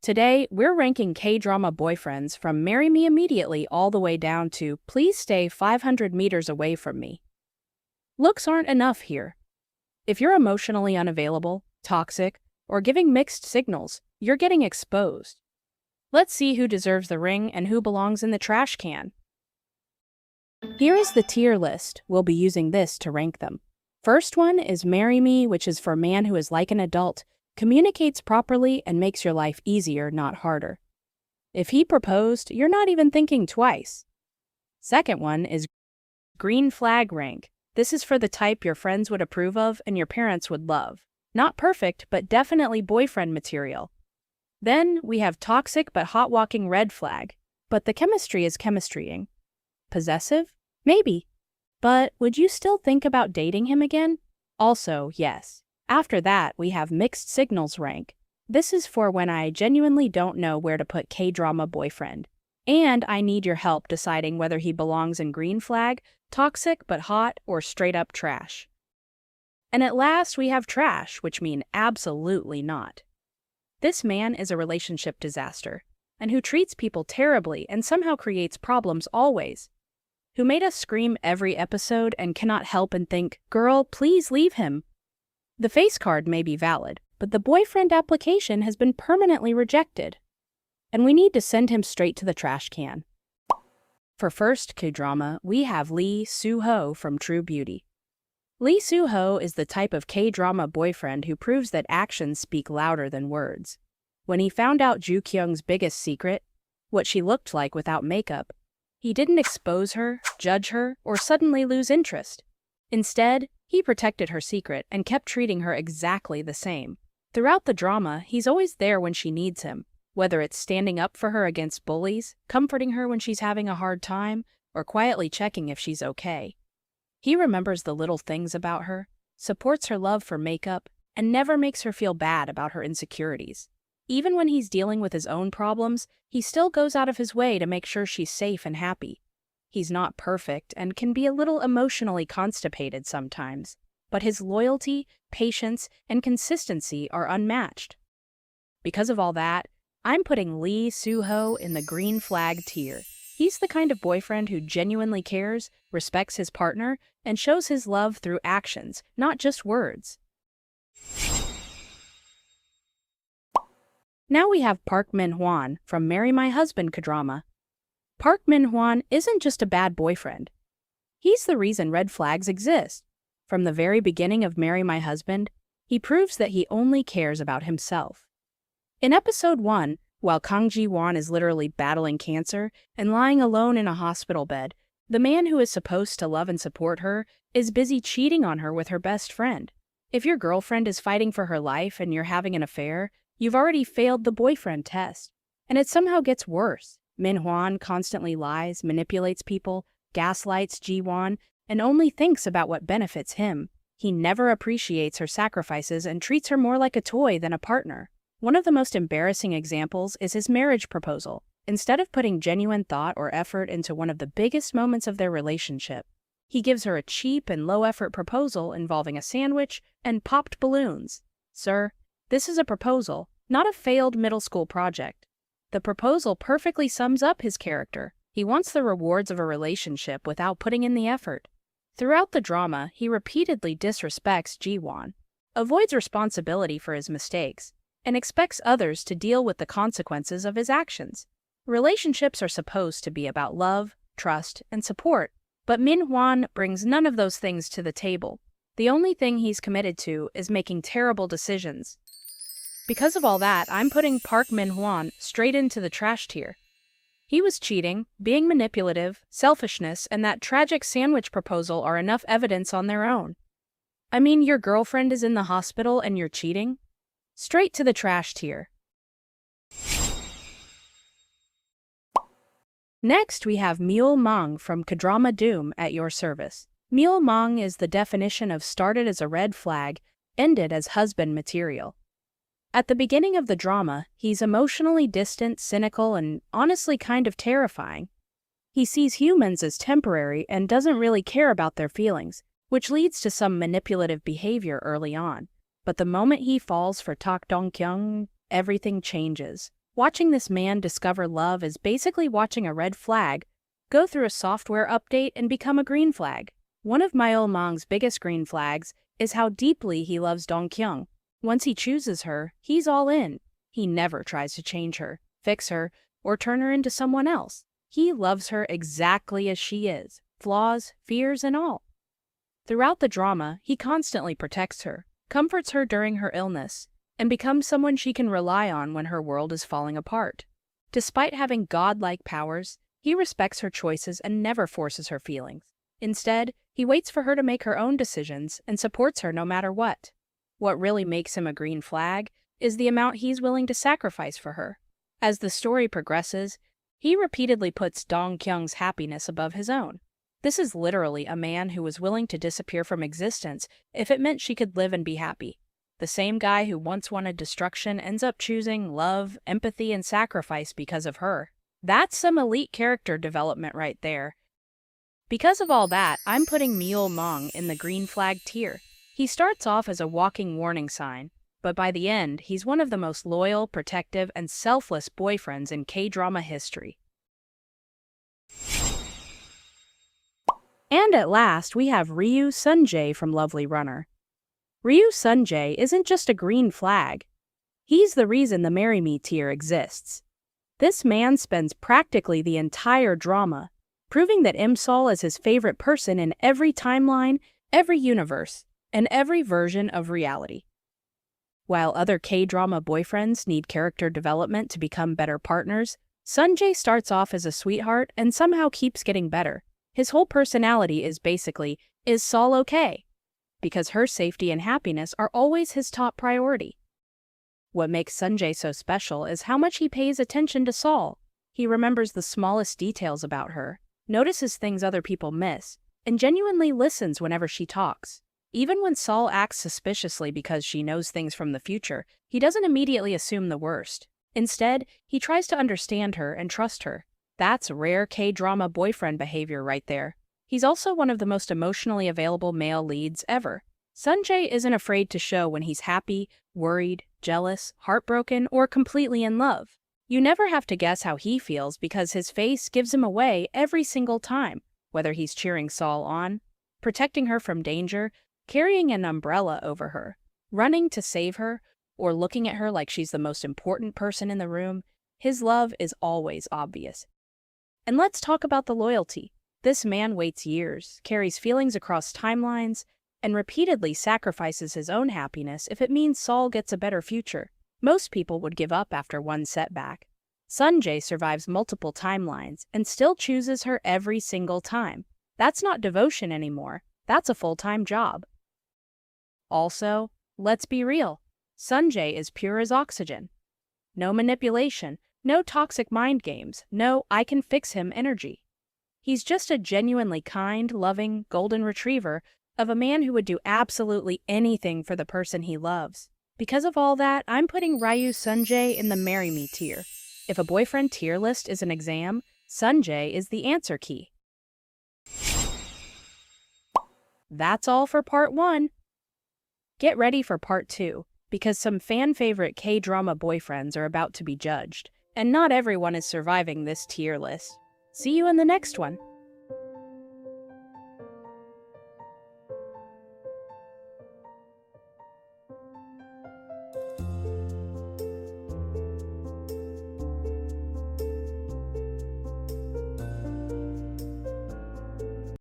Today, we're ranking K-drama boyfriends from Marry Me Immediately all the way down to Please Stay 500 Meters Away From Me. Looks aren't enough here. If you're emotionally unavailable, toxic, or giving mixed signals, you're getting exposed. Let's see who deserves the ring and who belongs in the trash can. Here is the tier list. We'll be using this to rank them. First one is Marry Me, which is for a man who is like an adult, communicates properly, and makes your life easier, not harder. If he proposed, you're not even thinking twice. Second one is Green Flag rank. This is for the type your friends would approve of and your parents would love. Not perfect, but definitely boyfriend material. Then we have Toxic but hot-walking red flag. But the chemistry is chemistrying. Possessive? Maybe. But would you still think about dating him again? Also, yes. After that, we have Mixed Signals rank. This is for when I genuinely don't know where to put K-drama boyfriend. And I need your help deciding whether he belongs in Green Flag, Toxic but hot, or straight up trash. And at last, we have Trash, which mean absolutely not. This man is a relationship disaster, and who treats people terribly and somehow creates problems always. Who made us scream every episode and cannot help and think, girl, please leave him. The face card may be valid, but the boyfriend application has been permanently rejected. And we need to send him straight to the trash can. For first K-drama, we have Lee Soo-ho from True Beauty. Lee Soo-ho is the type of K-drama boyfriend who proves that actions speak louder than words. When he found out Joo Kyung's biggest secret, what she looked like without makeup, he didn't expose her, judge her, or suddenly lose interest. Instead, he protected her secret and kept treating her exactly the same. Throughout the drama, he's always there when she needs him, whether it's standing up for her against bullies, comforting her when she's having a hard time, or quietly checking if she's okay. He remembers the little things about her, supports her love for makeup, and never makes her feel bad about her insecurities. Even when he's dealing with his own problems, he still goes out of his way to make sure she's safe and happy. He's not perfect and can be a little emotionally constipated sometimes, but his loyalty, patience, and consistency are unmatched. Because of all that, I'm putting Lee Soo-ho in the Green Flag tier. He's the kind of boyfriend who genuinely cares, respects his partner, and shows his love through actions, not just words. Now we have Park Min Hwan from Marry My Husband Kdrama. Park Min Hwan isn't just a bad boyfriend. He's the reason red flags exist. From the very beginning of Marry My Husband, he proves that he only cares about himself. In episode 1, while Kang Ji-won is literally battling cancer and lying alone in a hospital bed, the man who is supposed to love and support her is busy cheating on her with her best friend. If your girlfriend is fighting for her life and you're having an affair, you've already failed the boyfriend test. And it somehow gets worse. Min Hwan constantly lies, manipulates people, gaslights Ji-won, and only thinks about what benefits him. He never appreciates her sacrifices and treats her more like a toy than a partner. One of the most embarrassing examples is his marriage proposal. Instead of putting genuine thought or effort into one of the biggest moments of their relationship, he gives her a cheap and low-effort proposal involving a sandwich and popped balloons. Sir, this is a proposal, not a failed middle school project. The proposal perfectly sums up his character. He wants the rewards of a relationship without putting in the effort. Throughout the drama, he repeatedly disrespects Ji-won, avoids responsibility for his mistakes, and expects others to deal with the consequences of his actions. Relationships are supposed to be about love, trust, and support, but Min Hwan brings none of those things to the table. The only thing he's committed to is making terrible decisions. Because of all that, I'm putting Park Min Hwan straight into the trash tier. He was cheating, being manipulative, selfishness, and that tragic sandwich proposal are enough evidence on their own. I mean, your girlfriend is in the hospital and you're cheating? Straight to the trash tier. Next, we have Myul Mang from Kdrama Doom at your service. Myul Mang is the definition of started as a red flag, ended as husband material. At the beginning of the drama, he's emotionally distant, cynical, and honestly kind of terrifying. He sees humans as temporary and doesn't really care about their feelings, which leads to some manipulative behavior early on. But the moment he falls for Tak Dong-kyung, everything changes. Watching this man discover love is basically watching a red flag go through a software update and become a green flag. One of Myul Mang's biggest green flags is how deeply he loves Dong-kyung. Once he chooses her, he's all in. He never tries to change her, fix her, or turn her into someone else. He loves her exactly as she is, flaws, fears, and all. Throughout the drama, he constantly protects her, comforts her during her illness, and becomes someone she can rely on when her world is falling apart. Despite having godlike powers, he respects her choices and never forces her feelings. Instead, he waits for her to make her own decisions and supports her no matter what. What really makes him a green flag is the amount he's willing to sacrifice for her. As the story progresses, he repeatedly puts Dong-kyung's happiness above his own. This is literally a man who was willing to disappear from existence if it meant she could live and be happy. The same guy who once wanted destruction ends up choosing love, empathy, and sacrifice because of her. That's some elite character development right there. Because of all that, I'm putting Myul Mang in the green flag tier. He starts off as a walking warning sign, but by the end, he's one of the most loyal, protective, and selfless boyfriends in K-drama history. And at last, we have Ryu Sun Jae from Lovely Runner. Ryu Sun Jae isn't just a green flag. He's the reason the Marry Me tier exists. This man spends practically the entire drama proving that Sol is his favorite person in every timeline, every universe, and every version of reality. While other K-drama boyfriends need character development to become better partners, Sun Jae starts off as a sweetheart and somehow keeps getting better. His whole personality is basically, is Sol okay? Because her safety and happiness are always his top priority. What makes Sun Jae so special is how much he pays attention to Sol. He remembers the smallest details about her, notices things other people miss, and genuinely listens whenever she talks. Even when Sol acts suspiciously because she knows things from the future, he doesn't immediately assume the worst. Instead, he tries to understand her and trust her. That's rare K-drama boyfriend behavior right there. He's also one of the most emotionally available male leads ever. Sun Jae isn't afraid to show when he's happy, worried, jealous, heartbroken, or completely in love. You never have to guess how he feels because his face gives him away every single time, whether he's cheering Sol on, protecting her from danger, carrying an umbrella over her, running to save her, or looking at her like she's the most important person in the room. His love is always obvious. And let's talk about the loyalty. This man waits years, carries feelings across timelines, and repeatedly sacrifices his own happiness if it means Sol gets a better future. Most people would give up after one setback. Sun Jae survives multiple timelines and still chooses her every single time. That's not devotion anymore. That's a full-time job. Also, let's be real. Sun Jae is pure as oxygen. No manipulation, no toxic mind games, no I can fix him energy. He's just a genuinely kind, loving, golden retriever of a man who would do absolutely anything for the person he loves. Because of all that, I'm putting Ryu Sun Jae in the Marry Me tier. If a boyfriend tier list is an exam, Sun Jae is the answer key. That's all for part 1. Get ready for part 2, because some fan-favorite K-drama boyfriends are about to be judged, and not everyone is surviving this tier list. See you in the next one.